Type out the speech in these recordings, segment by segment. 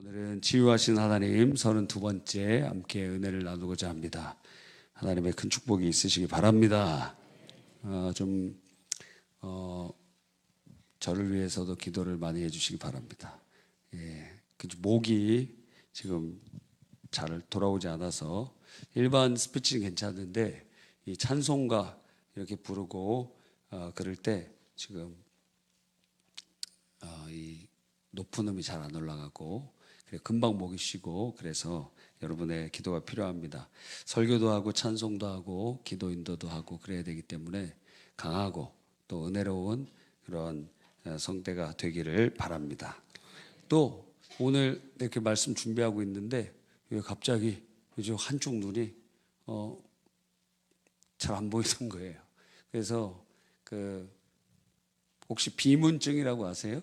오늘은 치유하신 하나님 32번째 함께 은혜를 나누고자 합니다. 하나님의 큰 축복이 있으시기 바랍니다. 저를 위해서도 기도를 많이 해주시기 바랍니다. 목이 지금 잘 돌아오지 않아서 일반 스피치는 괜찮은데 이 찬송가 이렇게 부르고 그럴 때 지금 이 높은 음이 잘 안 올라가고 금방 목이 쉬고 그래서 여러분의 기도가 필요합니다. 설교도 하고 찬송도 하고 기도 인도도 하고 그래야 되기 때문에 강하고 또 은혜로운 그런 성대가 되기를 바랍니다. 또 오늘 이렇게 말씀 준비하고 있는데 왜 갑자기 요즘 한쪽 눈이 잘 안 보이는 거예요. 그래서 혹시 비문증이라고 아세요?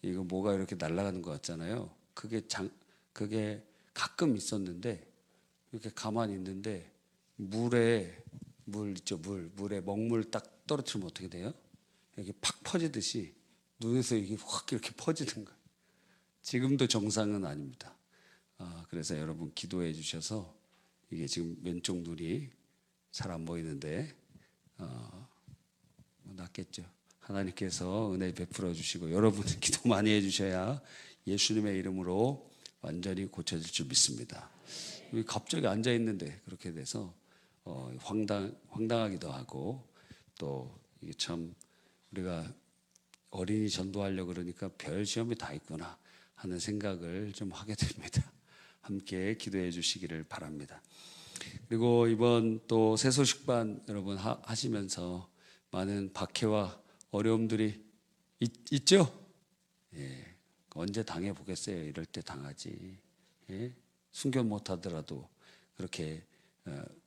이거 뭐가 이렇게 날아가는 것 같잖아요. 그게 가끔 있었는데 이렇게 가만히 있는데 물에 먹물 딱 떨어뜨리면 어떻게 돼요? 이렇게 팍 퍼지듯이 눈에서 이게 확 이렇게 퍼지는 거예요. 지금도 정상은 아닙니다. 그래서 여러분 기도해 주셔서 이게 지금 왼쪽 눈이 잘 안 보이는데 낫겠죠. 하나님께서 은혜 베풀어 주시고 여러분은 기도 많이 해주셔야 예수님의 이름으로 완전히 고쳐질 줄 믿습니다. 갑자기 앉아 있는데 그렇게 돼서 황당하기도 하고 또 이게 참 우리가 어린이 전도하려고 그러니까 별 시험이 다 있구나 하는 생각을 좀 하게 됩니다. 함께 기도해 주시기를 바랍니다. 그리고 이번 또 새소식반 여러분 하시면서 많은 박해와 어려움들이 있죠? 언제 당해보겠어요? 이럴 때 당하지. 순교 못하더라도 그렇게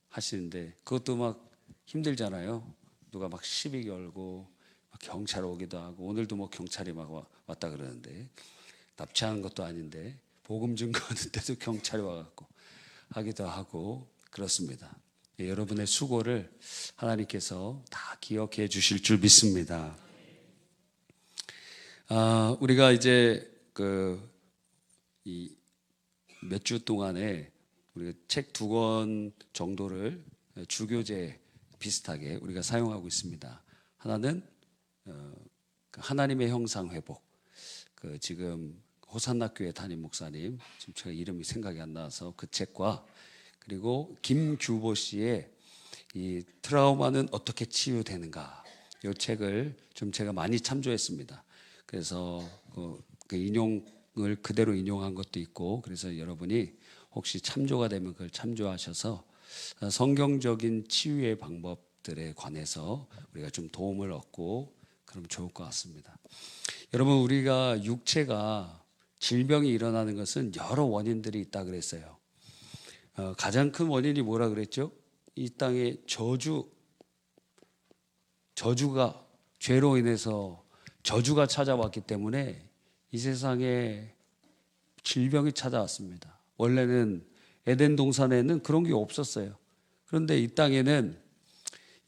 하시는데 그것도 막 힘들잖아요. 누가 막 시비 걸고 막 경찰 오기도 하고 오늘도 뭐 경찰이 막 왔다 그러는데 납치하는 것도 아닌데 복음 증거하는데도 경찰이 와갖고 하기도 하고 그렇습니다. 여러분의 수고를 하나님께서 다 기억해 주실 줄 믿습니다. 우리가 이제 몇 주 동안에 우리가 책 2권 정도를 주교제 비슷하게 우리가 사용하고 있습니다. 하나는 하나님의 형상 회복. 지금 호산나 교회 담임 목사님 지금 제가 이름이 생각이 안 나서 그 책과 그리고 김규보 씨의 이 트라우마는 어떻게 치유되는가 이 책을 좀 제가 많이 참조했습니다. 그래서 그 인용을 그대로 인용한 것도 있고 그래서 여러분이 혹시 참조가 되면 그걸 참조하셔서 성경적인 치유의 방법들에 관해서 우리가 좀 도움을 얻고 그러면 좋을 것 같습니다. 여러분 우리가 육체가 질병이 일어나는 것은 여러 원인들이 있다 그랬어요. 가장 큰 원인이 뭐라 그랬죠? 이 땅에 저주가 죄로 인해서 저주가 찾아왔기 때문에 이 세상에 질병이 찾아왔습니다. 원래는 에덴 동산에는 그런 게 없었어요. 그런데 이 땅에는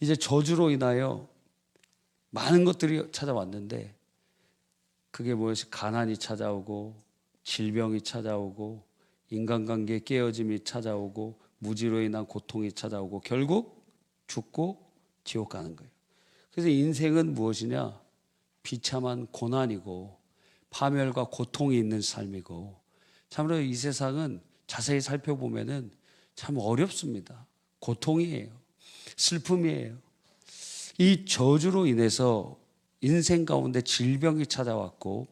이제 저주로 인하여 많은 것들이 찾아왔는데 그게 무엇이 가난이 찾아오고 질병이 찾아오고 인간관계의 깨어짐이 찾아오고 무지로 인한 고통이 찾아오고 결국 죽고 지옥 가는 거예요. 그래서 인생은 무엇이냐? 비참한 고난이고 파멸과 고통이 있는 삶이고 참으로 이 세상은 자세히 살펴보면은 참 어렵습니다. 고통이에요. 슬픔이에요. 이 저주로 인해서 인생 가운데 질병이 찾아왔고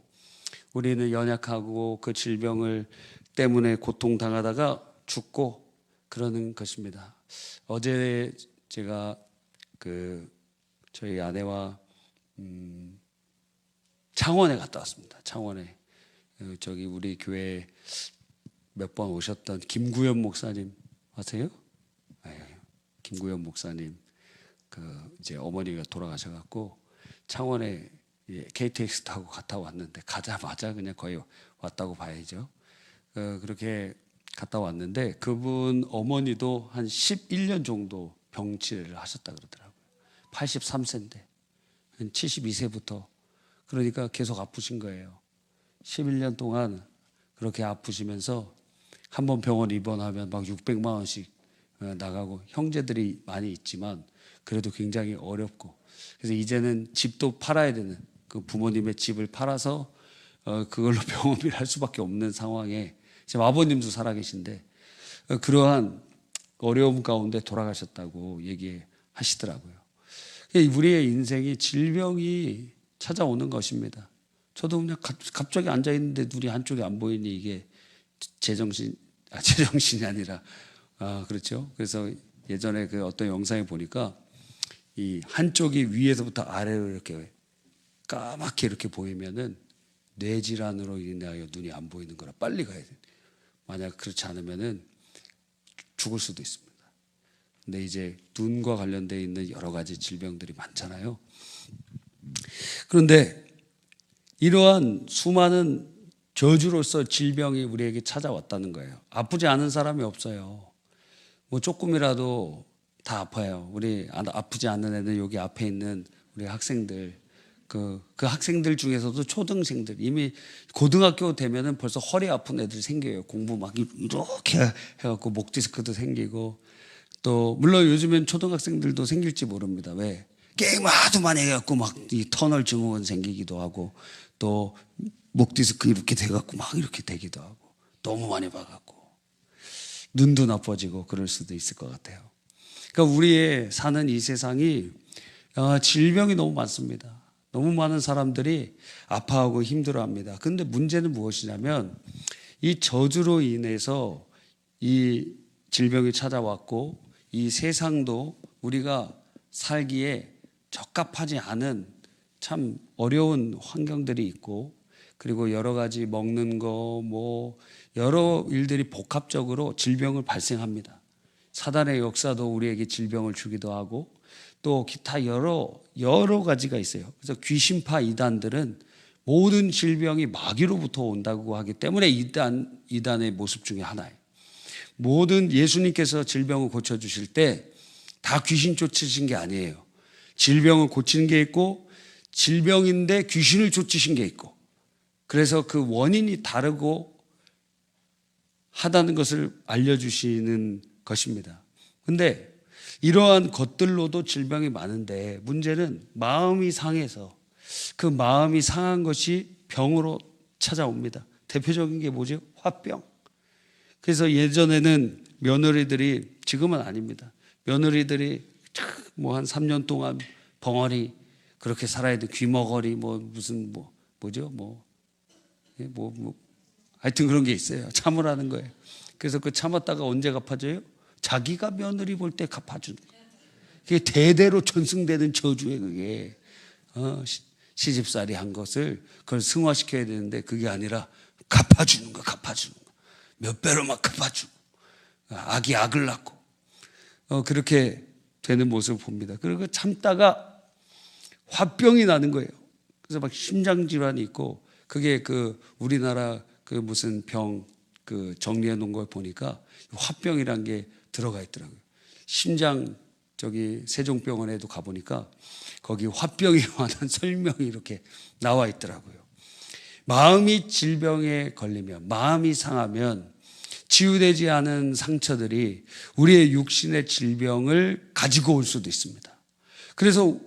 우리는 연약하고 그 질병을 때문에 고통당하다가 죽고 그러는 것입니다. 어제 제가 저희 아내와 창원에 갔다 왔습니다. 창원에 저기 우리 교회 몇 번 오셨던 김구현 목사님 아세요? 김구현 목사님 이제 어머니가 돌아가셔갖고 창원에 KTX 타고 갔다 왔는데 가자마자 그냥 거의 왔다고 봐야죠. 그렇게 갔다 왔는데 그분 어머니도 한 11년 정도 병치를 하셨다 그러더라고요. 83세인데 한 72세부터 그러니까 계속 아프신 거예요. 11년 동안 그렇게 아프시면서 한 번 병원 입원하면 막 600만 원씩 나가고, 형제들이 많이 있지만 그래도 굉장히 어렵고, 그래서 이제는 집도 팔아야 되는, 그 부모님의 집을 팔아서 그걸로 병원비를 할 수밖에 없는 상황에, 지금 아버님도 살아계신데 그러한 어려움 가운데 돌아가셨다고 얘기하시더라고요. 우리의 인생이 질병이 찾아오는 것입니다. 저도 그냥 갑자기 앉아있는데 눈이 한쪽이 안 보이니 이게 제정신이 아니라, 그렇죠. 그래서 예전에 그 어떤 영상에 보니까 이 한쪽이 위에서부터 아래로 이렇게 까맣게 이렇게 보이면은 뇌질환으로 인하여 눈이 안 보이는 거라 빨리 가야 돼. 만약 그렇지 않으면은 죽을 수도 있습니다. 근데 이제 눈과 관련되어 있는 여러 가지 질병들이 많잖아요. 그런데 이러한 수많은 저주로서 질병이 우리에게 찾아왔다는 거예요. 아프지 않은 사람이 없어요. 뭐 조금이라도 다 아파요. 우리 아프지 않는 애들, 여기 앞에 있는 우리 학생들, 그 학생들 중에서도 초등생들, 이미 고등학교 되면은 벌써 허리 아픈 애들 생겨요. 공부 막 이렇게 해갖고 목 디스크도 생기고, 또 물론 요즘엔 초등학생들도 생길지 모릅니다. 왜? 게임 하도 많이 해갖고 막 이 터널 증후군 생기기도 하고, 또 목 디스크 이렇게 돼갖고 막 이렇게 되기도 하고, 너무 많이 봐갖고 눈도 나빠지고 그럴 수도 있을 것 같아요. 그러니까 우리의 사는 이 세상이 질병이 너무 많습니다. 너무 많은 사람들이 아파하고 힘들어합니다. 그런데 문제는 무엇이냐면, 이 저주로 인해서 이 질병이 찾아왔고, 이 세상도 우리가 살기에 적합하지 않은 참 어려운 환경들이 있고, 그리고 여러 가지 먹는 거, 뭐 여러 일들이 복합적으로 질병을 발생합니다. 사단의 역사도 우리에게 질병을 주기도 하고, 또 기타 여러 가지가 있어요. 그래서 귀신파 이단들은 모든 질병이 마귀로부터 온다고 하기 때문에 이단의 모습 중에 하나예요. 모든 예수님께서 질병을 고쳐주실 때 다 귀신 쫓으신 게 아니에요. 질병을 고치는 게 있고, 질병인데 귀신을 쫓으신 게 있고, 그래서 그 원인이 다르고 하다는 것을 알려주시는 것입니다. 근데 이러한 것들로도 질병이 많은데, 문제는 마음이 상해서 그 마음이 상한 것이 병으로 찾아옵니다. 대표적인 게 뭐죠? 화병. 그래서 예전에는 며느리들이, 지금은 아닙니다, 며느리들이 뭐 한 3년 동안 벙어리 그렇게 살아야 돼. 귀머거리 무슨 뭐죠? 하여튼 그런 게 있어요. 참으라는 거예요. 그래서 그 참았다가 언제 갚아줘요? 자기가 며느리 볼 때 갚아주는 거예요. 그게 대대로 전승되는 저주에, 그게 시집살이 한 것을 그걸 승화시켜야 되는데, 그게 아니라 갚아주는 거. 몇 배로 막 갚아주고, 악이 악을 낳고, 그렇게 되는 모습을 봅니다. 그리고 참다가 화병이 나는 거예요. 그래서 막 심장질환이 있고, 그게 그 우리나라 그 무슨 병 그 정리해 놓은 걸 보니까 화병이란 게 들어가 있더라고요. 심장 세종병원에도 가보니까 거기 화병에 관한 설명이 이렇게 나와 있더라고요. 마음이 질병에 걸리면, 마음이 상하면 치유되지 않은 상처들이 우리의 육신의 질병을 가지고 올 수도 있습니다. 그래서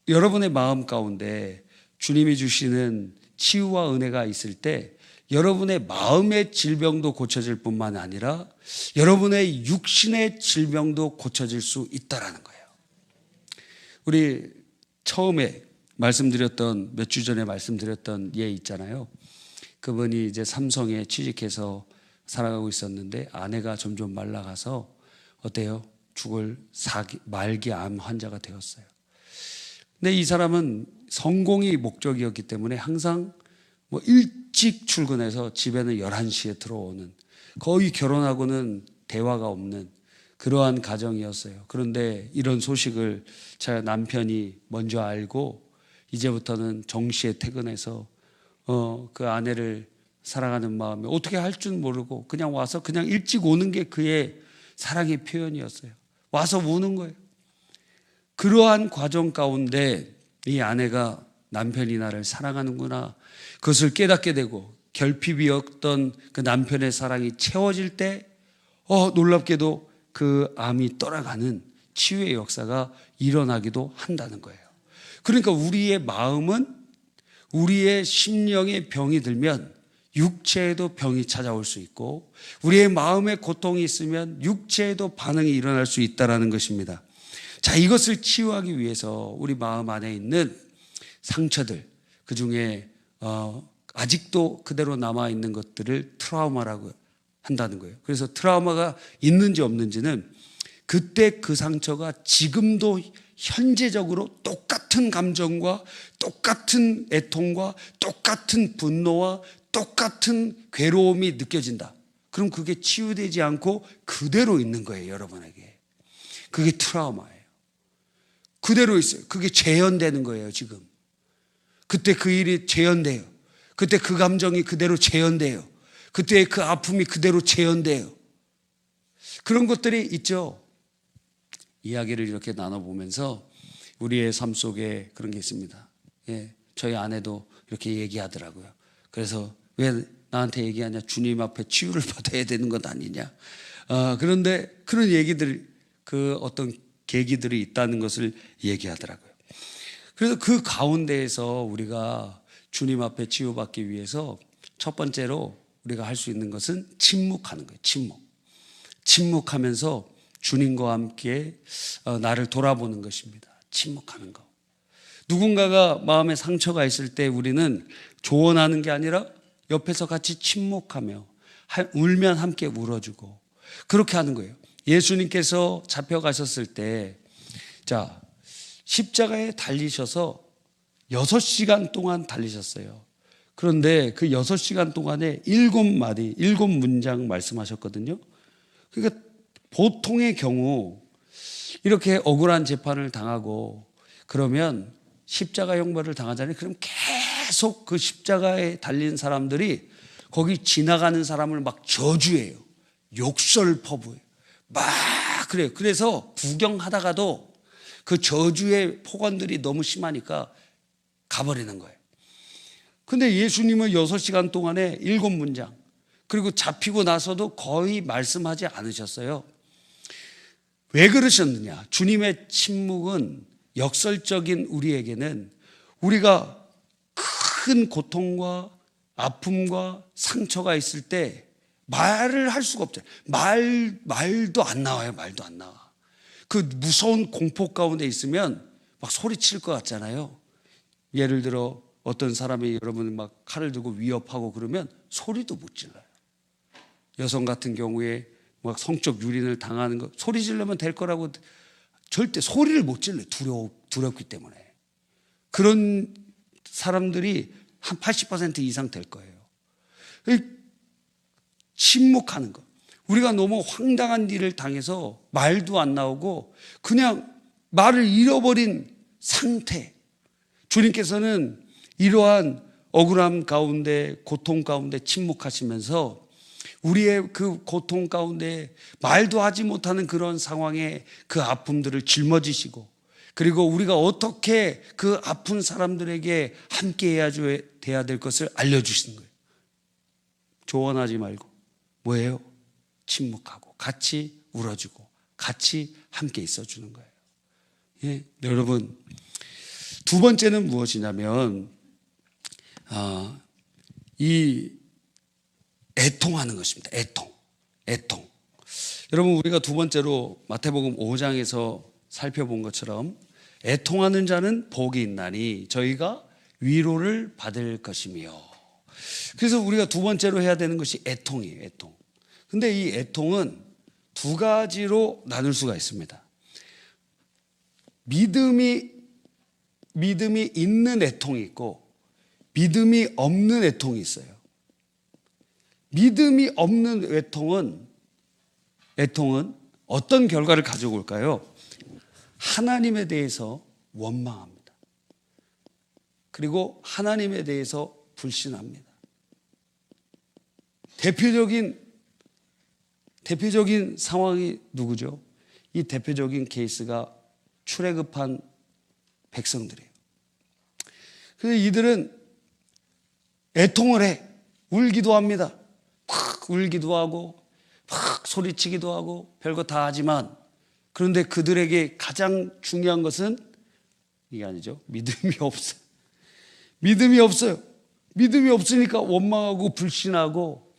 여러분의 마음 가운데 주님이 주시는 치유와 은혜가 있을 때, 여러분의 마음의 질병도 고쳐질 뿐만 아니라 여러분의 육신의 질병도 고쳐질 수 있다라는 거예요. 우리 처음에 말씀드렸던, 몇 주 전에 말씀드렸던 예 있잖아요. 그분이 이제 삼성에 취직해서 살아가고 있었는데 아내가 점점 말라가서 어때요? 말기 암 환자가 되었어요. 근데 이 사람은 성공이 목적이었기 때문에 항상 일찍 출근해서 집에는 11시에 들어오는, 거의 결혼하고는 대화가 없는 그러한 가정이었어요. 그런데 이런 소식을 제 남편이 먼저 알고, 이제부터는 정시에 퇴근해서 그 아내를 사랑하는 마음에 어떻게 할 줄 모르고 그냥 와서 그냥 일찍 오는 게 그의 사랑의 표현이었어요. 와서 우는 거예요. 그러한 과정 가운데 이 아내가 남편이 나를 사랑하는구나, 그것을 깨닫게 되고, 결핍이었던 그 남편의 사랑이 채워질 때 놀랍게도 그 암이 떠나가는 치유의 역사가 일어나기도 한다는 거예요. 그러니까 우리의 마음은, 우리의 심령에 병이 들면 육체에도 병이 찾아올 수 있고, 우리의 마음에 고통이 있으면 육체에도 반응이 일어날 수 있다는 것입니다. 자, 이것을 치유하기 위해서 우리 마음 안에 있는 상처들, 그 중에 아직도 그대로 남아있는 것들을 트라우마라고 한다는 거예요. 그래서 트라우마가 있는지 없는지는 그때 그 상처가 지금도 현재적으로 똑같은 감정과 똑같은 애통과 똑같은 분노와 똑같은 괴로움이 느껴진다. 그럼 그게 치유되지 않고 그대로 있는 거예요, 여러분에게. 그게 트라우마예요. 그대로 있어요. 그게 재현되는 거예요, 지금. 그때 그 일이 재현돼요. 그때 그 감정이 그대로 재현돼요. 그때 그 아픔이 그대로 재현돼요. 그런 것들이 있죠. 이야기를 이렇게 나눠보면서 우리의 삶 속에 그런 게 있습니다. 저희 아내도 이렇게 얘기하더라고요. 그래서 왜 나한테 얘기하냐? 주님 앞에 치유를 받아야 되는 것 아니냐? 그런데 그런 얘기들, 그 어떤 계기들이 있다는 것을 얘기하더라고요. 그래서 그 가운데에서 우리가 주님 앞에 치유받기 위해서 첫 번째로 우리가 할 수 있는 것은 침묵하는 거예요. 침묵하면서 주님과 함께 나를 돌아보는 것입니다. 침묵하는 거. 누군가가 마음에 상처가 있을 때 우리는 조언하는 게 아니라 옆에서 같이 침묵하며 울면 함께 울어주고 그렇게 하는 거예요. 예수님께서 잡혀가셨을 때, 자, 십자가에 달리셔서 6시간 동안 달리셨어요. 그런데 그 6시간 동안에 7마디, 7문장 말씀하셨거든요. 그러니까 보통의 경우 이렇게 억울한 재판을 당하고 그러면 십자가 형벌을 당하잖아요. 그럼 계속 그 십자가에 달린 사람들이 거기 지나가는 사람을 막 저주해요. 욕설 퍼부어요. 막 그래요. 그래서 구경하다가도 그 저주의 폭언들이 너무 심하니까 가버리는 거예요. 근데 예수님은 6시간 동안에 7문장, 그리고 잡히고 나서도 거의 말씀하지 않으셨어요. 왜 그러셨느냐? 주님의 침묵은 역설적인 우리에게는 우리가 큰 고통과 아픔과 상처가 있을 때 말을 할 수가 없잖아요. 말도 안 나와요. 말도 안 나와. 그 무서운 공포 가운데 있으면 막 소리칠 것 같잖아요. 예를 들어 어떤 사람이 여러분을 막 칼을 들고 위협하고 그러면 소리도 못 질러요. 여성 같은 경우에 막 성적 유린을 당하는 거 소리 지르면 될 거라고 절대 소리를 못 질러요. 두렵기 때문에. 그런 사람들이 한 80% 이상 될 거예요. 침묵하는 거. 우리가 너무 황당한 일을 당해서 말도 안 나오고 그냥 말을 잃어버린 상태. 주님께서는 이러한 억울함 가운데, 고통 가운데 침묵하시면서 우리의 그 고통 가운데 말도 하지 못하는 그런 상황에 그 아픔들을 짊어지시고, 그리고 우리가 어떻게 그 아픈 사람들에게 함께 해야 될 것을 알려주시는 거예요. 조언하지 말고 뭐예요? 침묵하고 같이 울어주고 같이 함께 있어주는 거예요. 예, 여러분, 두 번째는 무엇이냐면 이 애통하는 것입니다. 애통. 여러분, 우리가 두 번째로 마태복음 5장에서 살펴본 것처럼 애통하는 자는 복이 있나니 저희가 위로를 받을 것이며. 그래서 우리가 두 번째로 해야 되는 것이 애통이에요. 애통. 근데 이 애통은 두 가지로 나눌 수가 있습니다. 믿음이 있는 애통이 있고 믿음이 없는 애통이 있어요. 믿음이 없는 애통은 어떤 결과를 가지고 올까요? 하나님에 대해서 원망합니다. 그리고 하나님에 대해서 불신합니다. 대표적인 상황이 누구죠? 이 대표적인 케이스가 출애굽한 백성들이에요. 그래서 이들은 애통을 해. 울기도 합니다. 막 울기도 하고 막 소리치기도 하고 별거 다 하지만, 그런데 그들에게 가장 중요한 것은 이게 아니죠. 믿음이 없어요. 믿음이 없어요. 믿음이 없으니까 원망하고 불신하고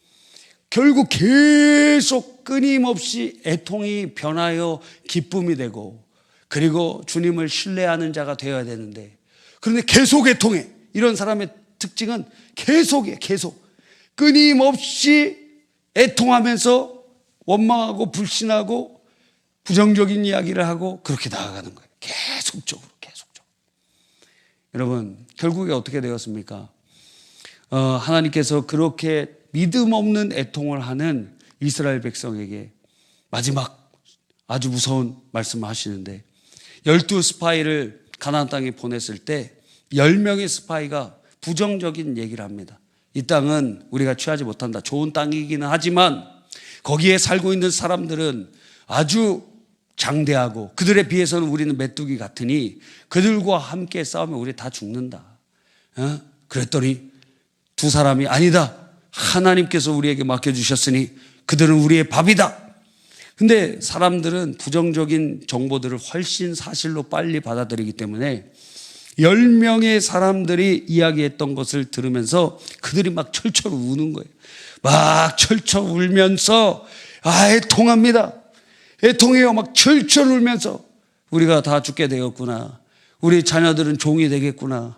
결국 계속 끊임없이 애통이 변하여 기쁨이 되고, 그리고 주님을 신뢰하는 자가 되어야 되는데, 그런데 계속 애통해. 이런 사람의 특징은 계속이에요. 계속 끊임없이 애통하면서 원망하고 불신하고 부정적인 이야기를 하고 그렇게 나아가는 거예요. 계속적으로. 여러분, 결국에 어떻게 되었습니까? 하나님께서 그렇게 믿음 없는 애통을 하는 이스라엘 백성에게 마지막 아주 무서운 말씀을 하시는데, 12 스파이를 가나안 땅에 보냈을 때 10명의 스파이가 부정적인 얘기를 합니다. 이 땅은 우리가 취하지 못한다. 좋은 땅이기는 하지만 거기에 살고 있는 사람들은 아주 장대하고 그들에 비해서는 우리는 메뚜기 같으니 그들과 함께 싸우면 우리 다 죽는다. 그랬더니 두 사람이 아니다. 하나님께서 우리에게 맡겨주셨으니 그들은 우리의 밥이다. 근데 사람들은 부정적인 정보들을 훨씬 사실로 빨리 받아들이기 때문에 10명의 사람들이 이야기했던 것을 들으면서 그들이 막 철철 우는 거예요. 막 철철 울면서 애통합니다. 애통해요. 막 철철 울면서 우리가 다 죽게 되었구나. 우리 자녀들은 종이 되겠구나.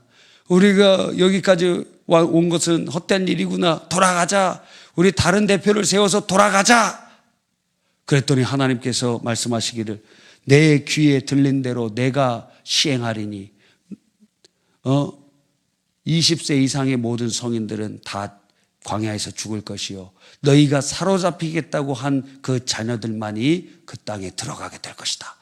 우리가 여기까지 온 것은 헛된 일이구나. 돌아가자. 우리 다른 대표를 세워서 돌아가자. 그랬더니 하나님께서 말씀하시기를 내 귀에 들린 대로 내가 시행하리니 20세 이상의 모든 성인들은 다 광야에서 죽을 것이요 너희가 사로잡히겠다고 한 그 자녀들만이 그 땅에 들어가게 될 것이다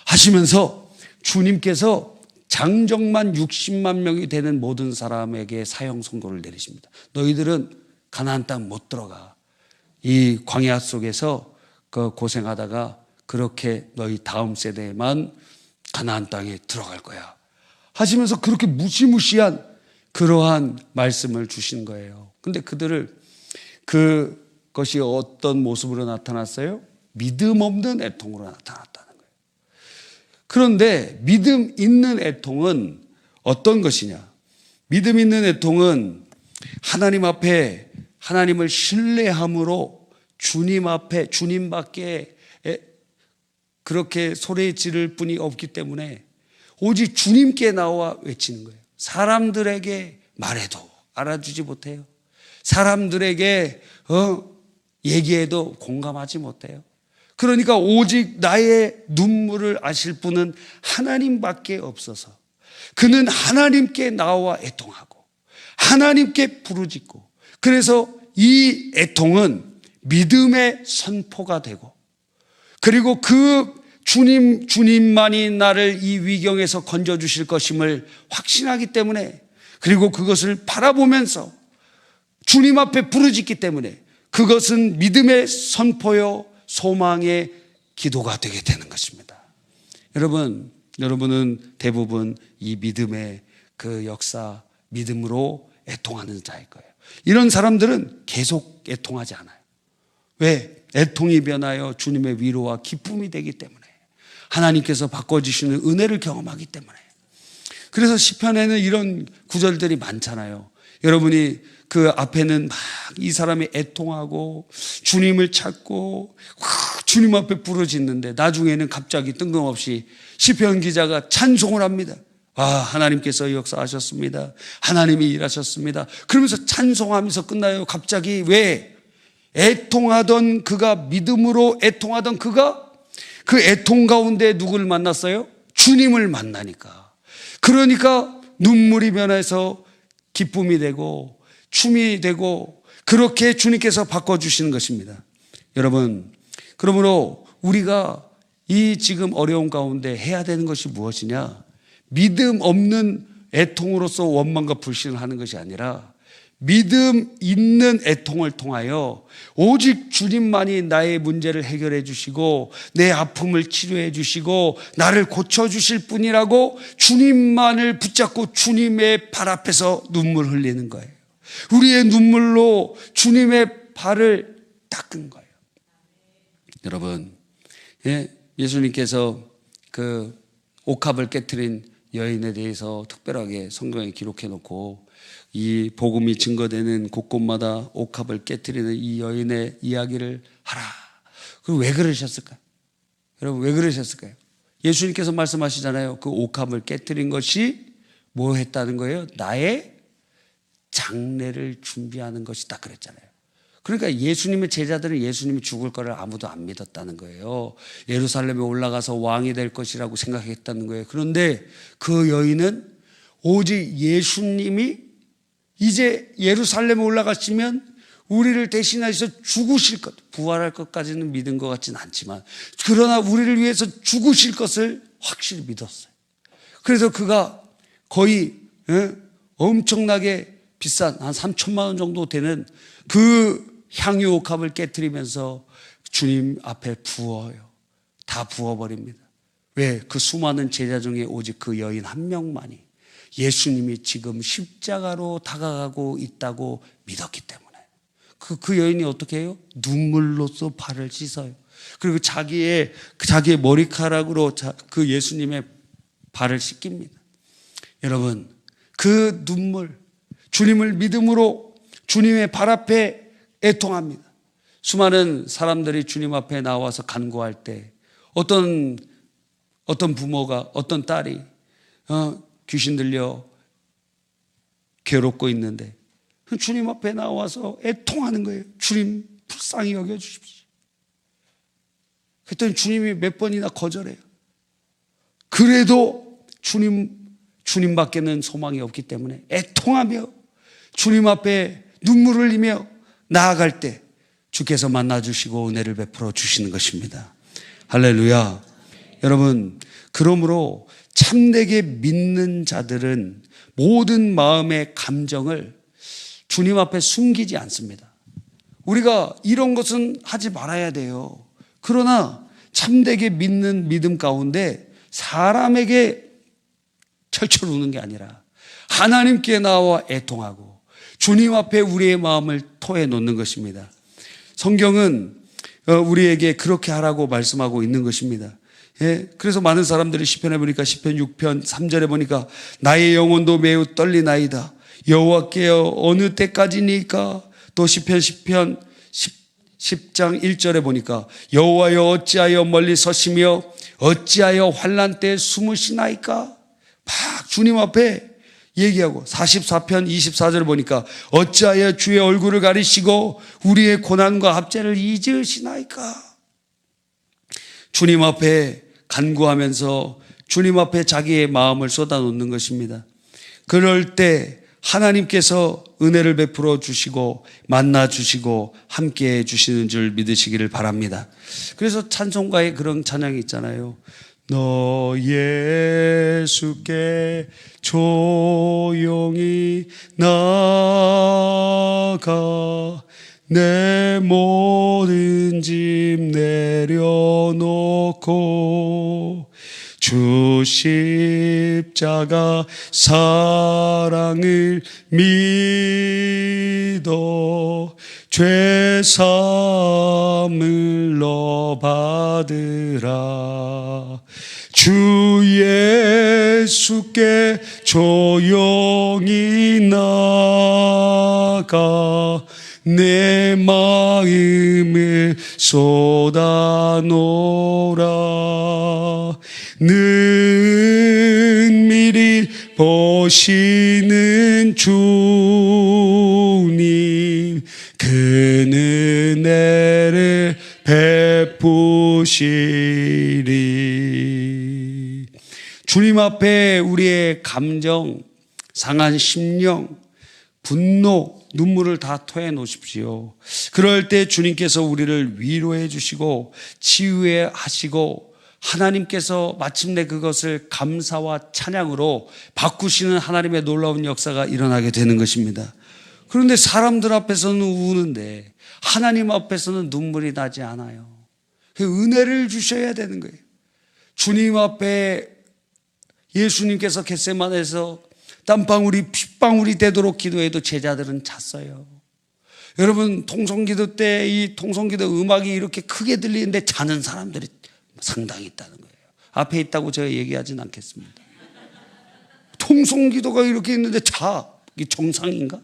하시면서 주님께서 장정만 60만 명이 되는 모든 사람에게 사형 선고를 내리십니다. 너희들은 가나안 땅 못 들어가. 이 광야 속에서 그 고생하다가 그렇게 너희 다음 세대에만 가나안 땅에 들어갈 거야 하시면서 그렇게 무시무시한 그러한 말씀을 주신 거예요. 근데 그들을 그것이 어떤 모습으로 나타났어요? 믿음 없는 애통으로 나타났다는 거예요. 그런데 믿음 있는 애통은 어떤 것이냐? 믿음 있는 애통은 하나님 앞에 하나님을 신뢰함으로 주님 앞에 주님밖에 그렇게 소리 지를 분이 없기 때문에 오직 주님께 나와 외치는 거예요. 사람들에게 말해도 알아주지 못해요. 사람들에게 얘기해도 공감하지 못해요. 그러니까 오직 나의 눈물을 아실 분은 하나님밖에 없어서 그는 하나님께 나와 애통하고 하나님께 부르짖고, 그래서 이 애통은 믿음의 선포가 되고, 그리고 그 주님만이 나를 이 위경에서 건져주실 것임을 확신하기 때문에, 그리고 그것을 바라보면서 주님 앞에 부르짖기 때문에 그것은 믿음의 선포요 소망의 기도가 되게 되는 것입니다. 여러분은 대부분 이 믿음의 그 역사, 믿음으로 애통하는 자일 거예요. 이런 사람들은 계속 애통하지 않아요. 왜? 애통이 변하여 주님의 위로와 기쁨이 되기 때문에, 하나님께서 바꿔주시는 은혜를 경험하기 때문에. 그래서 시편에는 이런 구절들이 많잖아요. 여러분이 그 앞에는 막 이 사람이 애통하고 주님을 찾고 주님 앞에 부르짖는데 나중에는 갑자기 뜬금없이 시편 기자가 찬송을 합니다. 하나님께서 역사하셨습니다. 하나님이 일하셨습니다. 그러면서 찬송하면서 끝나요. 갑자기 왜? 애통하던 그가, 믿음으로 애통하던 그가 그 애통 가운데 누구를 만났어요? 주님을 만나니까. 그러니까 눈물이 변해서 기쁨이 되고 춤이 되고 그렇게 주님께서 바꿔주시는 것입니다. 여러분, 그러므로 우리가 이 지금 어려운 가운데 해야 되는 것이 무엇이냐? 믿음 없는 애통으로서 원망과 불신을 하는 것이 아니라 믿음 있는 애통을 통하여 오직 주님만이 나의 문제를 해결해 주시고 내 아픔을 치료해 주시고 나를 고쳐주실 분이라고 주님만을 붙잡고 주님의 발 앞에서 눈물 흘리는 거예요. 우리의 눈물로 주님의 발을 닦은 거예요. 여러분, 예수님께서 그 옥합을 깨트린 여인에 대해서 특별하게 성경에 기록해 놓고 이 복음이 증거되는 곳곳마다 옥합을 깨트리는 이 여인의 이야기를 하라. 그럼 왜 그러셨을까요? 여러분, 왜 그러셨을까요? 예수님께서 말씀하시잖아요. 그 옥합을 깨트린 것이 뭐 했다는 거예요? 나의 장례를 준비하는 것이다 그랬잖아요. 그러니까 예수님의 제자들은 예수님이 죽을 거를 아무도 안 믿었다는 거예요. 예루살렘에 올라가서 왕이 될 것이라고 생각했다는 거예요. 그런데 그 여인은 오직 예수님이 이제 예루살렘에 올라가시면 우리를 대신하셔서 죽으실 것, 부활할 것까지는 믿은 것 같지는 않지만 그러나 우리를 위해서 죽으실 것을 확실히 믿었어요. 그래서 그가 거의 엄청나게 비싼 한 3천만 원 정도 되는 그 향유 옥합을 깨트리면서 주님 앞에 부어요. 다 부어버립니다. 왜? 그 수많은 제자 중에 오직 그 여인 한 명만이 예수님이 지금 십자가로 다가가고 있다고 믿었기 때문에 그 여인이 어떻게 해요? 눈물로써 발을 씻어요. 그리고 자기의 머리카락으로 그 예수님의 발을 씻깁니다. 여러분, 그 눈물, 주님을 믿음으로 주님의 발 앞에 애통합니다. 수많은 사람들이 주님 앞에 나와서 간구할 때 어떤 부모가, 어떤 딸이 귀신 들려 괴롭고 있는데 주님 앞에 나와서 애통하는 거예요. 주님 불쌍히 여겨주십시오. 그랬더니 주님이 몇 번이나 거절해요. 그래도 주님밖에는 소망이 없기 때문에 애통하며 주님 앞에 눈물을 흘리며 나아갈 때 주께서 만나주시고 은혜를 베풀어 주시는 것입니다. 할렐루야. 여러분, 그러므로 참되게 믿는 자들은 모든 마음의 감정을 주님 앞에 숨기지 않습니다. 우리가 이런 것은 하지 말아야 돼요. 그러나 참되게 믿는 믿음 가운데 사람에게 철철 우는 게 아니라 하나님께 나와 애통하고 주님 앞에 우리의 마음을 토해 놓는 것입니다. 성경은 우리에게 그렇게 하라고 말씀하고 있는 것입니다. 그래서 많은 사람들이 시편에 보니까 시편 6편 3절에 보니까 나의 영혼도 매우 떨리나이다. 여호와께여 어느 때까지니까. 또 시편 10장 1절에 보니까 여호와여 어찌하여 멀리 서시며 어찌하여 환난 때 숨으시나이까. 막 주님 앞에 얘기하고 44편 24절을 보니까 어찌하여 주의 얼굴을 가리시고 우리의 고난과 합제를 잊으시나이까. 주님 앞에 간구하면서 주님 앞에 자기의 마음을 쏟아놓는 것입니다. 그럴 때 하나님께서 은혜를 베풀어 주시고 만나 주시고 함께해 주시는 줄 믿으시기를 바랍니다. 그래서 찬송가에 그런 찬양이 있잖아요. 너 예수께 조용히 나아가 내 모든 짐 내려놓고 주 십자가 사랑을 믿어 죄 사함을 너 받으라. 주 예수께 조용히 나아가 내 마음을 쏟아놓으라. 능밀히 보시는 주님 그 은혜를 베푸시리. 주님 앞에 우리의 감정, 상한 심령, 분노, 눈물을 다 토해 놓으십시오. 그럴 때 주님께서 우리를 위로해 주시고 치유해 하시고 하나님께서 마침내 그것을 감사와 찬양으로 바꾸시는 하나님의 놀라운 역사가 일어나게 되는 것입니다. 그런데 사람들 앞에서는 우는데 하나님 앞에서는 눈물이 나지 않아요. 은혜를 주셔야 되는 거예요. 주님 앞에 예수님께서 겟세마네에서 땀방울이 핏방울이 되도록 기도해도 제자들은 잤어요. 여러분, 통성기도 때 이 통성기도 음악이 이렇게 크게 들리는데 자는 사람들이 상당히 있다는 거예요. 앞에 있다고 제가 얘기하진 않겠습니다. 통성기도가 이렇게 있는데 자, 이게 정상인가?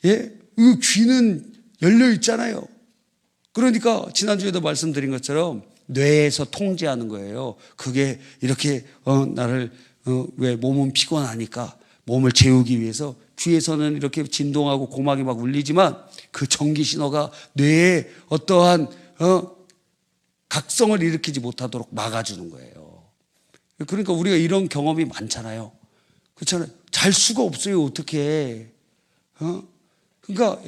예? 그 귀는 열려 있잖아요. 그러니까 지난주에도 말씀드린 것처럼 뇌에서 통제하는 거예요. 그게 이렇게 나를 왜 몸은 피곤하니까 몸을 재우기 위해서 귀에서는 이렇게 진동하고 고막이 막 울리지만 그 전기 신호가 뇌에 어떠한 각성을 일으키지 못하도록 막아주는 거예요. 그러니까 우리가 이런 경험이 많잖아요. 그렇잖아요. 잘 수가 없어요. 어떻게? 그러니까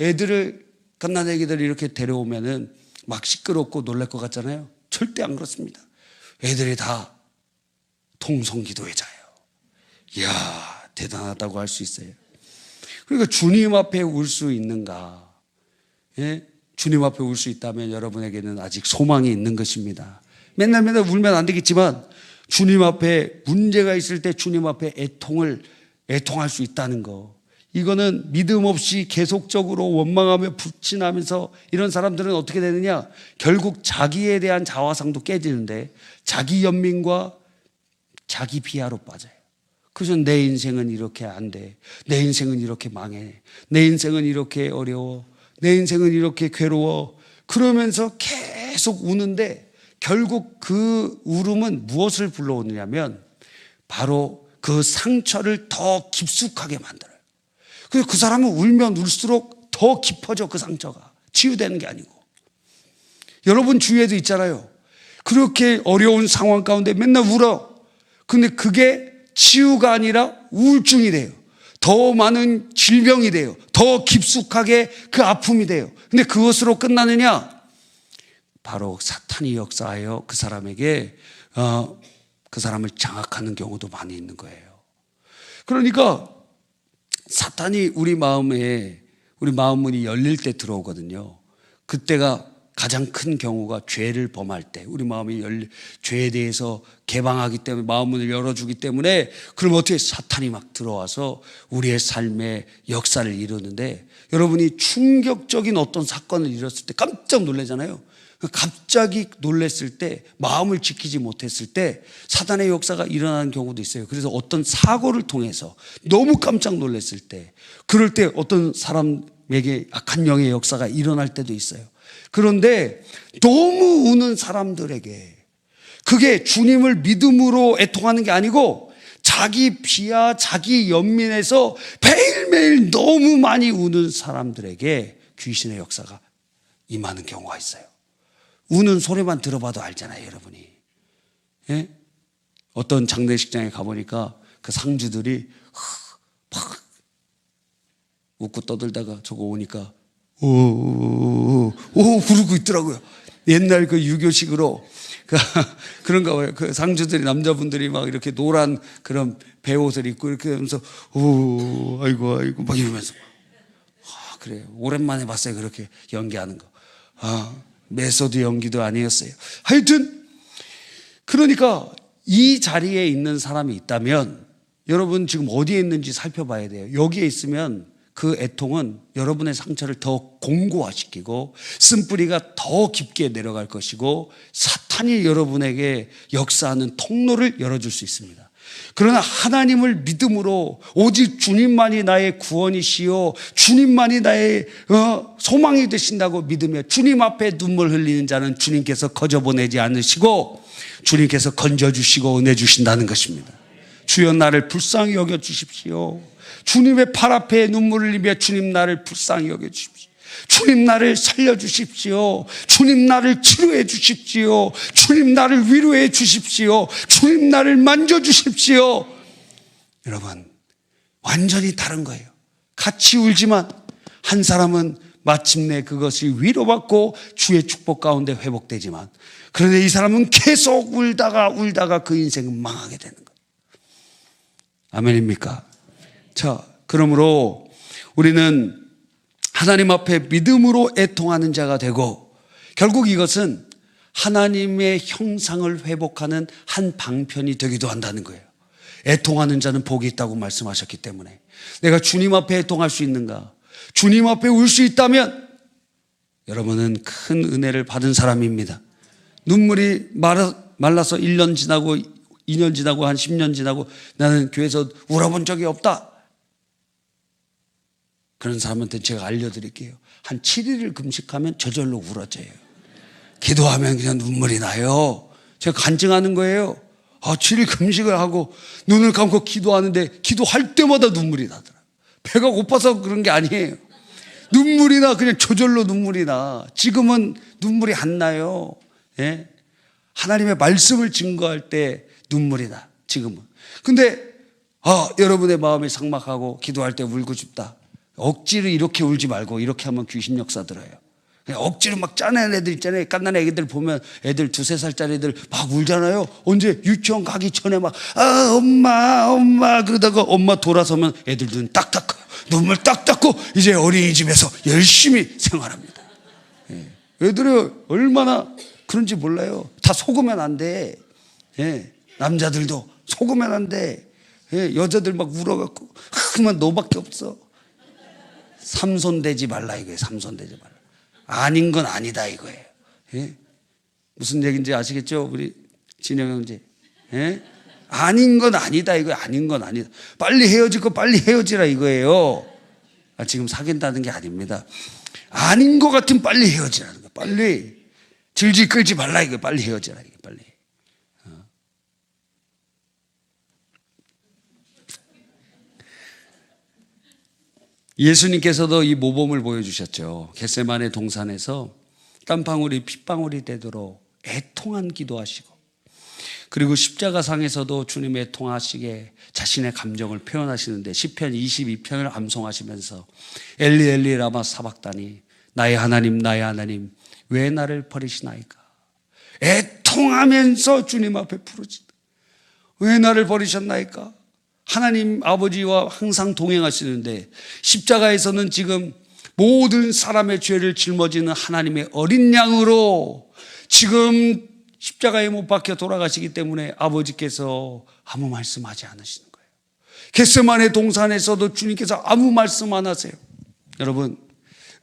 갓난 애기들 이렇게 데려오면은 막 시끄럽고 놀랄 것 같잖아요. 절대 안 그렇습니다. 애들이 다 통성기도회자예요. 이야, 대단하다고 할 수 있어요. 그러니까 주님 앞에 울 수 있는가? 예? 주님 앞에 울 수 있다면 여러분에게는 아직 소망이 있는 것입니다. 맨날 울면 안 되겠지만 주님 앞에 문제가 있을 때 주님 앞에 애통할 수 있다는 거. 이거는 믿음 없이 계속적으로 원망하며 불신하면서 이런 사람들은 어떻게 되느냐? 결국 자기에 대한 자화상도 깨지는데 자기 연민과 자기 비하로 빠져요. 그래서 내 인생은 이렇게 안 돼. 내 인생은 이렇게 망해. 내 인생은 이렇게 어려워. 내 인생은 이렇게 괴로워. 그러면서 계속 우는데 결국 그 울음은 무엇을 불러오느냐면 바로 그 상처를 더 깊숙하게 만들어요. 그래서 그 사람은 울면 울수록 더 깊어져. 그 상처가 치유되는 게 아니고. 여러분 주위에도 있잖아요. 그렇게 어려운 상황 가운데 맨날 울어. 근데 그게 치유가 아니라 우울증이 돼요. 더 많은 질병이 돼요. 더 깊숙하게 그 아픔이 돼요. 근데 그것으로 끝나느냐? 바로 사탄이 역사하여 그 사람에게 그 사람을 장악하는 경우도 많이 있는 거예요. 그러니까 사탄이 우리 마음 문이 열릴 때 들어오거든요. 그때가 가장 큰 경우가 죄를 범할 때 우리 마음이 죄에 대해서 개방하기 때문에 마음 문을 열어주기 때문에 그럼 어떻게 사탄이 막 들어와서 우리의 삶에 역사를 이루는데 여러분이 충격적인 어떤 사건을 이뤘을 때 깜짝 놀라잖아요. 갑자기 놀랐을 때 마음을 지키지 못했을 때 사단의 역사가 일어나는 경우도 있어요. 그래서 어떤 사고를 통해서 너무 깜짝 놀랐을 때 그럴 때 어떤 사람에게 악한 영의 역사가 일어날 때도 있어요. 그런데 너무 우는 사람들에게 그게 주님을 믿음으로 애통하는 게 아니고 자기 비하, 자기 연민에서 매일매일 너무 많이 우는 사람들에게 귀신의 역사가 임하는 경우가 있어요. 우는 소리만 들어봐도 알잖아요, 여러분이. 예? 어떤 장례식장에 가보니까 그 상주들이 막 웃고 떠들다가 저거 오니까 오 그러고 있더라고요. 옛날 그 유교식으로 그런가 봐요. 그 상주들이 남자분들이 막 이렇게 노란 그런 배옷을 입고 이렇게 하면서 오 아이고 막 이러면서 그래요. 오랜만에 봤어요. 그렇게 연기하는 거. 메소드 연기도 아니었어요. 하여튼 그러니까 이 자리에 있는 사람이 있다면 여러분 지금 어디에 있는지 살펴봐야 돼요. 여기에 있으면 그 애통은 여러분의 상처를 더 공고화시키고 쓴뿌리가 더 깊게 내려갈 것이고 사탄이 여러분에게 역사하는 통로를 열어줄 수 있습니다. 그러나 하나님을 믿음으로 오직 주님만이 나의 구원이시요 주님만이 나의 소망이 되신다고 믿으며 주님 앞에 눈물 흘리는 자는 주님께서 거저보내지 않으시고 주님께서 건져주시고 은혜 주신다는 것입니다. 주여 나를 불쌍히 여겨주십시오. 주님의 팔 앞에 눈물을 흘리며 주님 나를 불쌍히 여겨주십시오. 주님 나를 살려주십시오. 주님 나를 치료해 주십시오. 주님 나를 위로해 주십시오. 주님 나를 만져주십시오. 여러분 완전히 다른 거예요. 같이 울지만 한 사람은 마침내 그것이 위로받고 주의 축복 가운데 회복되지만 그런데 이 사람은 계속 울다가 그 인생은 망하게 되는 거예요. 아멘입니까? 자, 그러므로 우리는 하나님 앞에 믿음으로 애통하는 자가 되고 결국 이것은 하나님의 형상을 회복하는 한 방편이 되기도 한다는 거예요. 애통하는 자는 복이 있다고 말씀하셨기 때문에 내가 주님 앞에 애통할 수 있는가? 주님 앞에 울 수 있다면 여러분은 큰 은혜를 받은 사람입니다. 눈물이 말라서 1년 지나고 2년 지나고 한 10년 지나고 나는 교회에서 울어본 적이 없다. 그런 사람한테 제가 알려드릴게요. 한 7일을 금식하면 저절로 울어져요. 기도하면 그냥 눈물이 나요. 제가 간증하는 거예요. 7일 금식을 하고 눈을 감고 기도하는데 기도할 때마다 눈물이 나더라고요. 배가 고파서 그런 게 아니에요. 눈물이 나. 그냥 저절로 눈물이 나. 지금은 눈물이 안 나요. 예? 하나님의 말씀을 증거할 때 눈물이 나. 지금은. 근데 여러분의 마음이 삭막하고 기도할 때 울고 싶다. 억지로 이렇게 울지 말고 이렇게 하면 귀신 역사 들어요. 그냥 억지로 막 짜낸 애들 있잖아요. 깐난 애기들 보면 애들 2-3살짜리 애들 막 울잖아요. 언제 유치원 가기 전에 막 엄마 그러다가 엄마 돌아서면 애들 눈 딱 닦아요. 눈물 딱 닦고 이제 어린이집에서 열심히 생활합니다. 예. 애들이 얼마나 그런지 몰라요. 다 속으면 안 돼. 예. 남자들도 속으면 안 돼. 예. 여자들 막 울어갖고 그만 너밖에 없어. 삼손되지 말라 이거예요. 삼손되지 말라. 아닌 건 아니다 이거예요. 예? 무슨 얘기인지 아시겠죠? 우리 진영 형제. 예? 아닌 건 아니다 이거예요. 아닌 건 아니다. 빨리 헤어질 거 빨리 헤어지라 이거예요. 지금 사귄다는 게 아닙니다. 아닌 것 같으면 빨리 헤어지라는 거예요. 빨리. 질질 끌지 말라 이거예요. 빨리 헤어지라 이거예요. 빨리. 예수님께서도 이 모범을 보여주셨죠. 겟세마네 동산에서 땀방울이 핏방울이 되도록 애통한 기도하시고, 그리고 십자가상에서도 주님 애통하시게 자신의 감정을 표현하시는데 시편 22편을 암송하시면서 엘리 엘리 라마 사박다니 나의 하나님 왜 나를 버리시나이까. 애통하면서 주님 앞에 부르짖다. 왜 나를 버리셨나이까. 하나님 아버지와 항상 동행하시는데 십자가에서는 지금 모든 사람의 죄를 짊어지는 하나님의 어린 양으로 지금 십자가에 못 박혀 돌아가시기 때문에 아버지께서 아무 말씀하지 않으시는 거예요. 겟세마네 동산에서도 주님께서 아무 말씀 안 하세요. 여러분,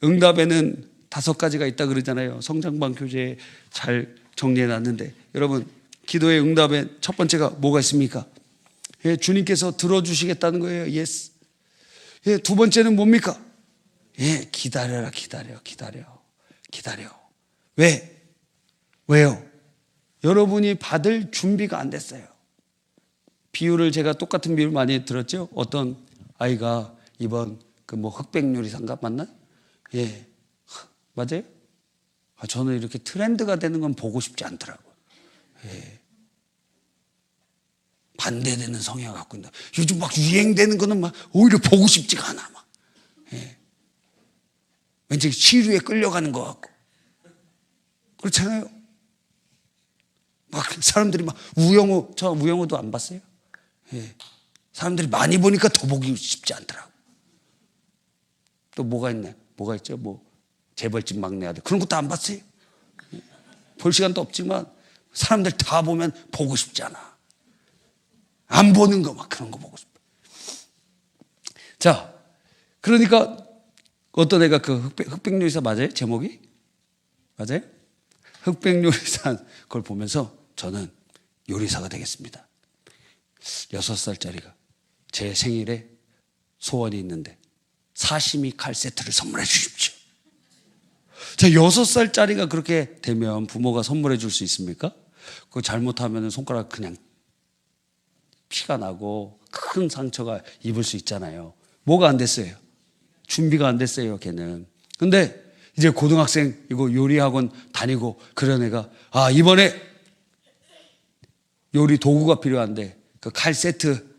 응답에는 5가지가 있다 그러잖아요. 성장반 교재에 잘 정리해 놨는데, 여러분, 기도의 응답에 첫 번째가 뭐가 있습니까? 예, 주님께서 들어주시겠다는 거예요. 예스. 예, 두 번째는 뭡니까? 예, 기다려라. 왜요? 여러분이 받을 준비가 안 됐어요. 비유를 제가 똑같은 비유를 많이 들었죠. 어떤 아이가 이번 흑백요리사인가 맞나? 예, 맞아요? 저는 이렇게 트렌드가 되는 건 보고 싶지 않더라고요. 예. 반대되는 성향을 갖고 있다. 요즘 막 유행되는 거는 막 오히려 보고 싶지가 않아. 막. 예. 왠지 시류에 끌려가는 것 같고. 그렇잖아요. 막 사람들이 막 저 우영우도 안 봤어요? 예. 사람들이 많이 보니까 더 보기 쉽지 않더라고. 또 뭐가 있나요? 뭐가 있죠? 재벌집 막내 아들. 그런 것도 안 봤어요? 예. 볼 시간도 없지만 사람들 다 보면 보고 싶지 않아. 안 보는 거 막 그런 거 보고 싶어. 자, 그러니까 어떤 애가 흑백요리사 맞아요? 제목이? 맞아요? 흑백요리사 그걸 보면서 저는 요리사가 되겠습니다. 6살짜리가 제 생일에 소원이 있는데 사시미 칼 세트를 선물해 주십시오. 자, 6살짜리가 그렇게 되면 부모가 선물해 줄 수 있습니까? 그거 잘못하면 손가락 그냥 피가 나고 큰 상처가 입을 수 있잖아요. 뭐가 안 됐어요? 준비가 안 됐어요, 걔는. 근데 이제 고등학생 이거 요리학원 다니고 그런 애가 이번에 요리 도구가 필요한데 그 칼 세트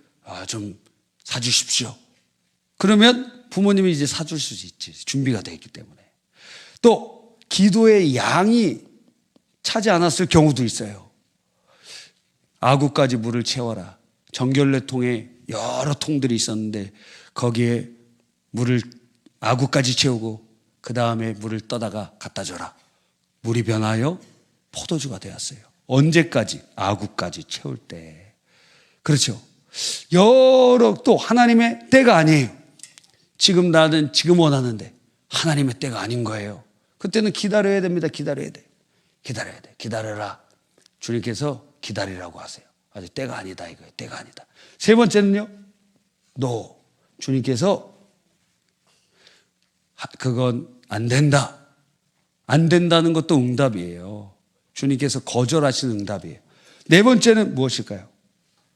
좀 사주십시오. 그러면 부모님이 이제 사줄 수 있지. 준비가 되어 있기 때문에. 또 기도의 양이 차지 않았을 경우도 있어요. 아구까지 물을 채워라. 정결례통에 여러 통들이 있었는데 거기에 물을 아구까지 채우고 그 다음에 물을 떠다가 갖다 줘라. 물이 변하여 포도주가 되었어요. 언제까지? 아구까지 채울 때. 그렇죠. 또 하나님의 때가 아니에요. 지금 나는 지금 원하는데 하나님의 때가 아닌 거예요. 그때는 기다려야 됩니다. 기다려야 돼. 기다려라. 주님께서 기다리라고 하세요. 아직 때가 아니다 이거예요. 때가 아니다. 세 번째는요. 주님께서 그건 안 된다. 안 된다는 것도 응답이에요. 주님께서 거절하시는 응답이에요. 네 번째는 무엇일까요?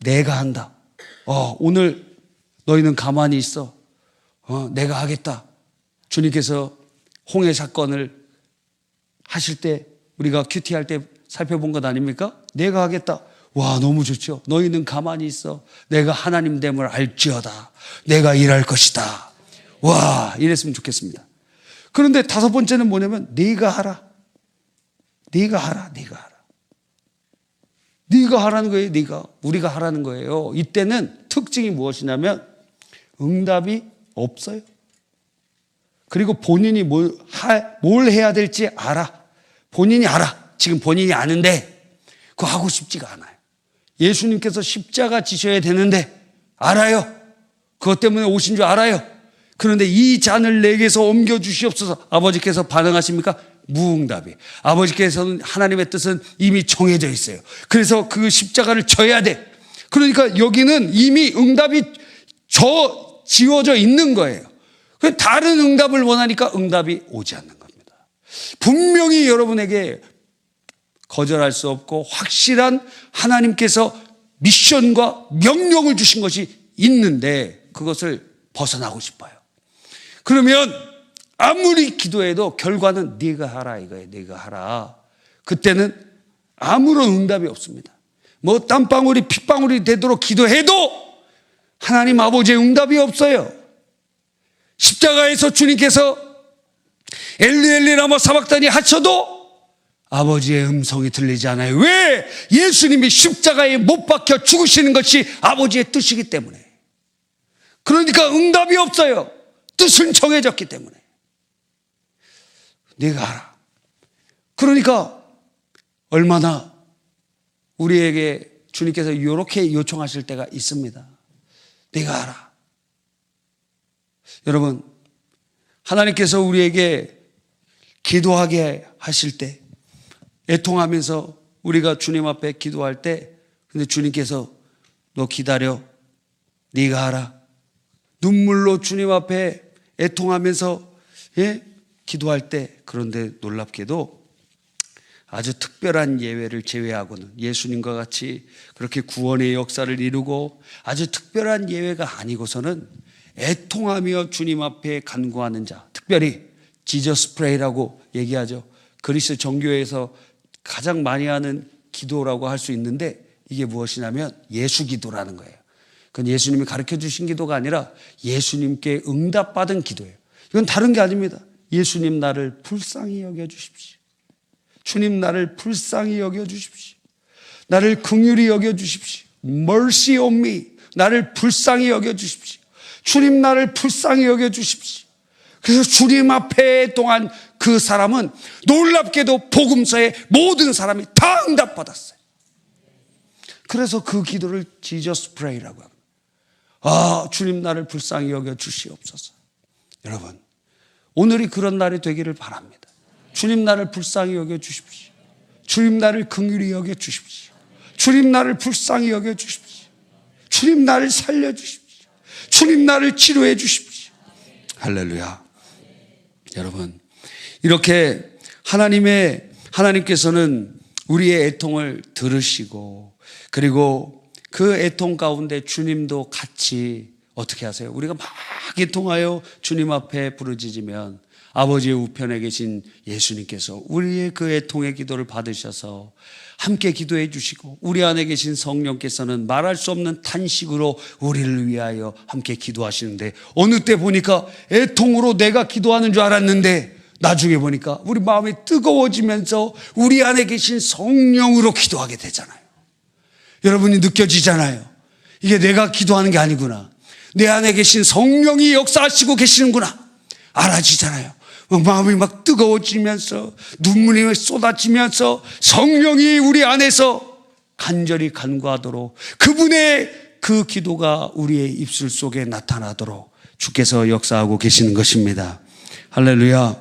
내가 한다. 오늘 너희는 가만히 있어. 내가 하겠다. 주님께서 홍해 사건을 하실 때 우리가 큐티할 때 살펴본 것 아닙니까? 내가 하겠다. 와, 너무 좋죠. 너희는 가만히 있어. 내가 하나님 됨을 알지어다. 내가 일할 것이다. 와, 이랬으면 좋겠습니다. 그런데 다섯 번째는 뭐냐면 네가 하라. 네가 하라는 거예요. 우리가 하라는 거예요. 이때는 특징이 무엇이냐면 응답이 없어요. 그리고 본인이 뭘 해야 될지 알아. 본인이 알아. 지금 본인이 아는데 그거 하고 싶지가 않아요. 예수님께서 십자가 지셔야 되는데 알아요. 그것 때문에 오신 줄 알아요. 그런데 이 잔을 내게서 옮겨주시옵소서. 아버지께서 반응하십니까? 무응답이. 아버지께서는 하나님의 뜻은 이미 정해져 있어요. 그래서 그 십자가를 져야 돼. 그러니까 여기는 이미 응답이 지워져 있는 거예요. 다른 응답을 원하니까 응답이 오지 않는 겁니다. 분명히 여러분에게 거절할 수 없고 확실한 하나님께서 미션과 명령을 주신 것이 있는데 그것을 벗어나고 싶어요. 그러면 아무리 기도해도 결과는 네가 하라 이거예요. 네가 하라. 그때는 아무런 응답이 없습니다. 뭐 땀방울이 핏방울이 되도록 기도해도 하나님 아버지의 응답이 없어요. 십자가에서 주님께서 엘리 엘리 라마 사박다니 하셔도 아버지의 음성이 들리지 않아요. 왜? 예수님이 십자가에 못 박혀 죽으시는 것이 아버지의 뜻이기 때문에. 그러니까 응답이 없어요. 뜻은 정해졌기 때문에. 네가 하라. 그러니까 얼마나 우리에게 주님께서 이렇게 요청하실 때가 있습니다. 네가 하라. 여러분, 하나님께서 우리에게 기도하게 하실 때, 애통하면서 우리가 주님 앞에 기도할 때, 근데 주님께서 너 기다려. 네가 하라. 눈물로 주님 앞에 애통하면서 기도할 때, 그런데 놀랍게도 아주 특별한 예외를 제외하고는 예수님과 같이 그렇게 구원의 역사를 이루고 아주 특별한 예외가 아니고서는 애통하며 주님 앞에 간구하는 자, 특별히 지저스 프레이라고 얘기하죠. 그리스 정교회에서 가장 많이 하는 기도라고 할 수 있는데 이게 무엇이냐면 예수 기도라는 거예요. 그건 예수님이 가르쳐 주신 기도가 아니라 예수님께 응답받은 기도예요. 이건 다른 게 아닙니다. 예수님 나를 불쌍히 여겨주십시오. 주님 나를 불쌍히 여겨주십시오. 나를 긍휼히 여겨주십시오. Mercy on me. 나를 불쌍히 여겨주십시오. 주님 나를 불쌍히 여겨주십시오. 그래서 주님 앞에 동안 그 사람은 놀랍게도 복음서의 모든 사람이 다 응답받았어요. 그래서 그 기도를 Jesus Pray라고 합니다. 주님 나를 불쌍히 여겨주시옵소서. 여러분, 오늘이 그런 날이 되기를 바랍니다. 주님 나를 불쌍히 여겨주십시오. 주님 나를 긍휼히 여겨주십시오. 주님 나를 불쌍히 여겨주십시오. 주님 나를 살려주십시오. 주님 나를 치료해 주십시오. 할렐루야. 여러분, 이렇게 하나님께서는 우리의 애통을 들으시고 그리고 그 애통 가운데 주님도 같이 어떻게 하세요? 우리가 막 애통하여 주님 앞에 부르짖으면 아버지의 우편에 계신 예수님께서 우리의 그 애통의 기도를 받으셔서 함께 기도해 주시고 우리 안에 계신 성령께서는 말할 수 없는 탄식으로 우리를 위하여 함께 기도하시는데 어느 때 보니까 애통으로 내가 기도하는 줄 알았는데 나중에 보니까 우리 마음이 뜨거워지면서 우리 안에 계신 성령으로 기도하게 되잖아요. 여러분이 느껴지잖아요. 이게 내가 기도하는 게 아니구나. 내 안에 계신 성령이 역사하시고 계시는구나. 알아지잖아요. 마음이 막 뜨거워지면서 눈물이 쏟아지면서 성령이 우리 안에서 간절히 간구하도록 그분의 그 기도가 우리의 입술 속에 나타나도록 주께서 역사하고 계시는 것입니다. 할렐루야.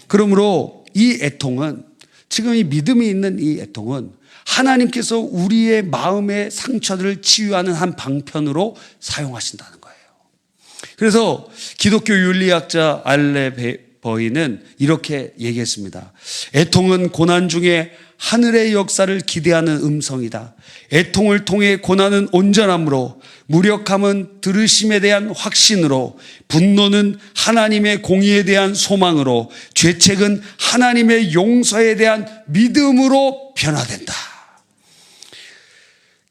그러므로 이 애통은, 지금 이 믿음이 있는 이 애통은 하나님께서 우리의 마음의 상처들을 치유하는 한 방편으로 사용하신다는 거예요. 그래서 기독교 윤리학자 알레 버이는 이렇게 얘기했습니다. 애통은 고난 중에 하늘의 역사를 기대하는 음성이다. 애통을 통해 고난은 온전함으로, 무력함은 들으심에 대한 확신으로, 분노는 하나님의 공의에 대한 소망으로, 죄책은 하나님의 용서에 대한 믿음으로 변화된다.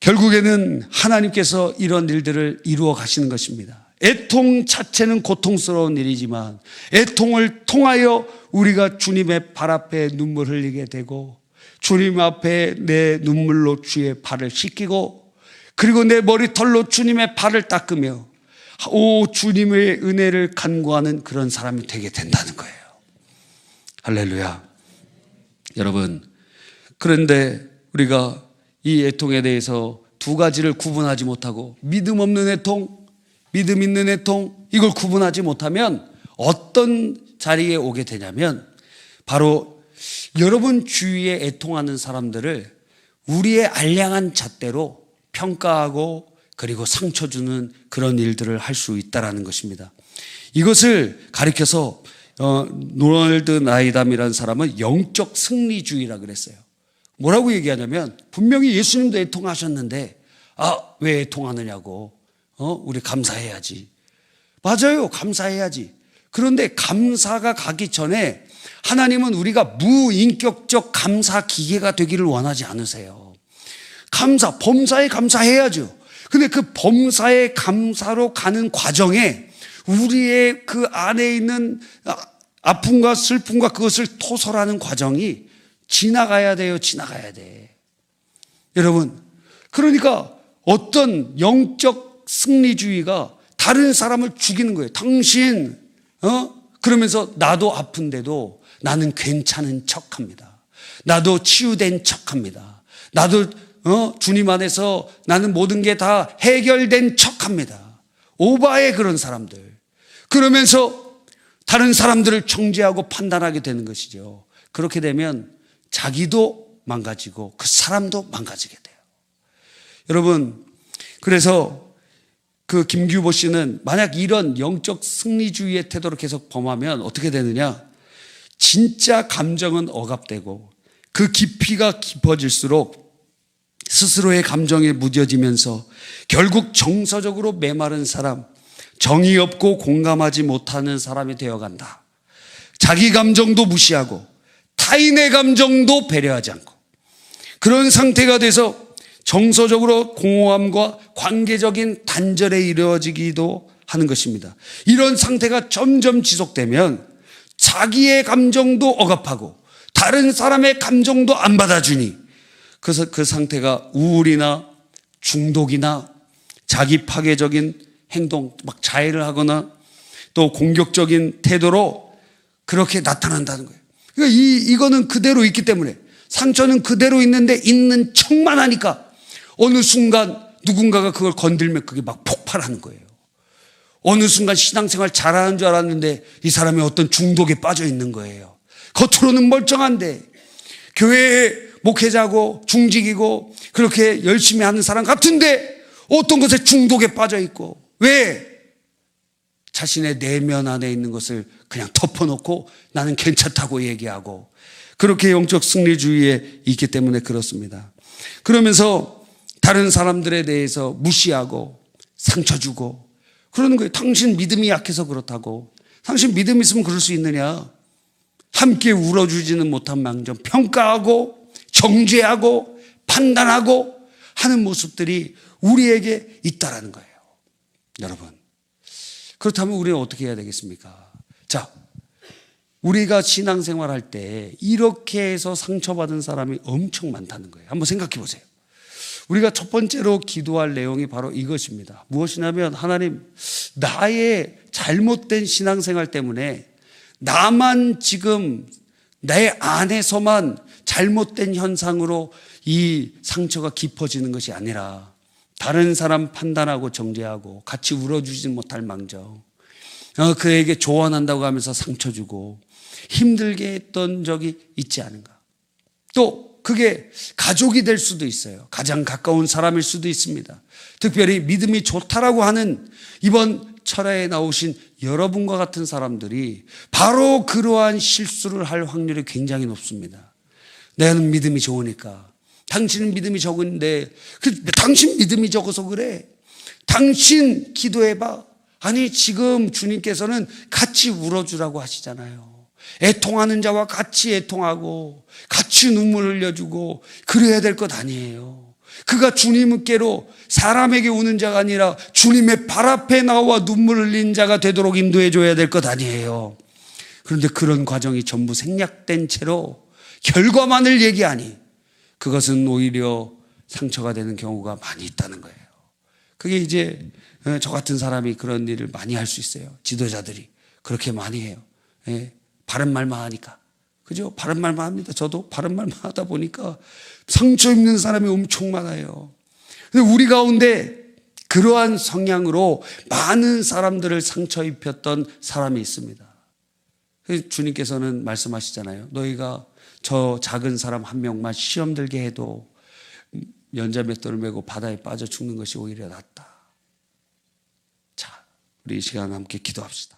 결국에는 하나님께서 이런 일들을 이루어 가시는 것입니다. 애통 자체는 고통스러운 일이지만 애통을 통하여 우리가 주님의 발 앞에 눈물 흘리게 되고, 주님 앞에 내 눈물로 주의 발을 씻기고, 그리고 내 머리털로 주님의 발을 닦으며 오 주님의 은혜를 간구하는 그런 사람이 되게 된다는 거예요. 할렐루야. 여러분, 그런데 우리가 이 애통에 대해서 두 가지를 구분하지 못하고, 믿음 없는 애통, 믿음 있는 애통, 이걸 구분하지 못하면 어떤 자리에 오게 되냐면, 바로 여러분 주위에 애통하는 사람들을 우리의 알량한 잣대로 평가하고 그리고 상처 주는 그런 일들을 할 수 있다는 것입니다. 이것을 가리켜서 노널드 나이담이라는 사람은 영적 승리주의라 그랬어요. 뭐라고 얘기하냐면, 분명히 예수님도 애통하셨는데 왜 애통하느냐고, 우리 감사해야지. 맞아요, 감사해야지. 그런데 감사가 가기 전에 하나님은 우리가 무인격적 감사 기계가 되기를 원하지 않으세요. 범사에 감사해야죠. 근데 그 범사에 감사로 가는 과정에 우리의 그 안에 있는 아픔과 슬픔과 그것을 토설하는 과정이 지나가야 돼요. 지나가야 돼. 여러분, 그러니까 어떤 영적 승리주의가 다른 사람을 죽이는 거예요. 당신, 그러면서 나도 아픈데도 나는 괜찮은 척합니다. 나도 치유된 척합니다. 나도 주님 안에서 나는 모든 게 다 해결된 척합니다. 오바의 그런 사람들. 그러면서 다른 사람들을 정죄하고 판단하게 되는 것이죠. 그렇게 되면 자기도 망가지고 그 사람도 망가지게 돼요. 여러분, 그래서 그 김규보 씨는 만약 이런 영적 승리주의의 태도를 계속 범하면 어떻게 되느냐? 진짜 감정은 억압되고 그 깊이가 깊어질수록 스스로의 감정에 무뎌지면서 결국 정서적으로 메마른 사람, 정이 없고 공감하지 못하는 사람이 되어간다. 자기 감정도 무시하고 타인의 감정도 배려하지 않고 그런 상태가 돼서 정서적으로 공허함과 관계적인 단절에 이루어지기도 하는 것입니다. 이런 상태가 점점 지속되면 자기의 감정도 억압하고 다른 사람의 감정도 안 받아주니 그래서 그 상태가 우울이나 중독이나 자기 파괴적인 행동, 막 자해를 하거나 또 공격적인 태도로 그렇게 나타난다는 거예요. 그러니까 이거는 그대로 있기 때문에, 상처는 그대로 있는데 있는 척만 하니까 어느 순간 누군가가 그걸 건들면 그게 막 폭발하는 거예요. 어느 순간 신앙생활 잘하는 줄 알았는데 이 사람이 어떤 중독에 빠져 있는 거예요. 겉으로는 멀쩡한데 교회에 목회자고 중직이고 그렇게 열심히 하는 사람 같은데 어떤 것에 중독에 빠져 있고, 왜? 자신의 내면 안에 있는 것을 그냥 덮어놓고 나는 괜찮다고 얘기하고 그렇게 영적 승리주의에 있기 때문에 그렇습니다. 그러면서 다른 사람들에 대해서 무시하고 상처 주고 그러는 거예요. 당신 믿음이 약해서 그렇다고. 당신 믿음 있으면 그럴 수 있느냐? 함께 울어주지는 못한 망정 평가하고 정죄하고 판단하고 하는 모습들이 우리에게 있다라는 거예요. 여러분, 그렇다면 우리는 어떻게 해야 되겠습니까? 자, 우리가 신앙생활 할 때 이렇게 해서 상처받은 사람이 엄청 많다는 거예요. 한번 생각해 보세요. 우리가 첫 번째로 기도할 내용이 바로 이것입니다. 무엇이냐면, 하나님, 나의 잘못된 신앙생활 때문에 나만 지금 내 안에서만 잘못된 현상으로 이 상처가 깊어지는 것이 아니라 다른 사람 판단하고 정죄하고 같이 울어주지 못할 망정, 그에게 조언한다고 하면서 상처 주고 힘들게 했던 적이 있지 않은가. 또 그게 가족이 될 수도 있어요. 가장 가까운 사람일 수도 있습니다. 특별히 믿음이 좋다라고 하는 이번 철야에 나오신 여러분과 같은 사람들이 바로 그러한 실수를 할 확률이 굉장히 높습니다. 나는 믿음이 좋으니까. 당신은 믿음이 적은데 당신 믿음이 적어서 그래. 당신 기도해봐. 아니 지금 주님께서는 같이 울어주라고 하시잖아요. 애통하는 자와 같이 애통하고 같이 눈물 흘려주고 그래야 될 것 아니에요. 그가 주님께로 사람에게 우는 자가 아니라 주님의 발 앞에 나와 눈물 흘린 자가 되도록 인도해 줘야 될 것 아니에요. 그런데 그런 과정이 전부 생략된 채로 결과만을 얘기하니 그것은 오히려 상처가 되는 경우가 많이 있다는 거예요. 그게 이제 저 같은 사람이 그런 일을 많이 할 수 있어요. 지도자들이 그렇게 많이 해요. 바른 말만 하니까. 그죠? 바른 말만 합니다. 저도 바른 말만 하다 보니까 상처 입는 사람이 엄청 많아요. 근데 우리 가운데 그러한 성향으로 많은 사람들을 상처 입혔던 사람이 있습니다. 주님께서는 말씀하시잖아요. 너희가 저 작은 사람 한 명만 시험 들게 해도 연자맷돌을 메고 바다에 빠져 죽는 것이 오히려 낫다. 자, 우리 이 시간 함께 기도합시다.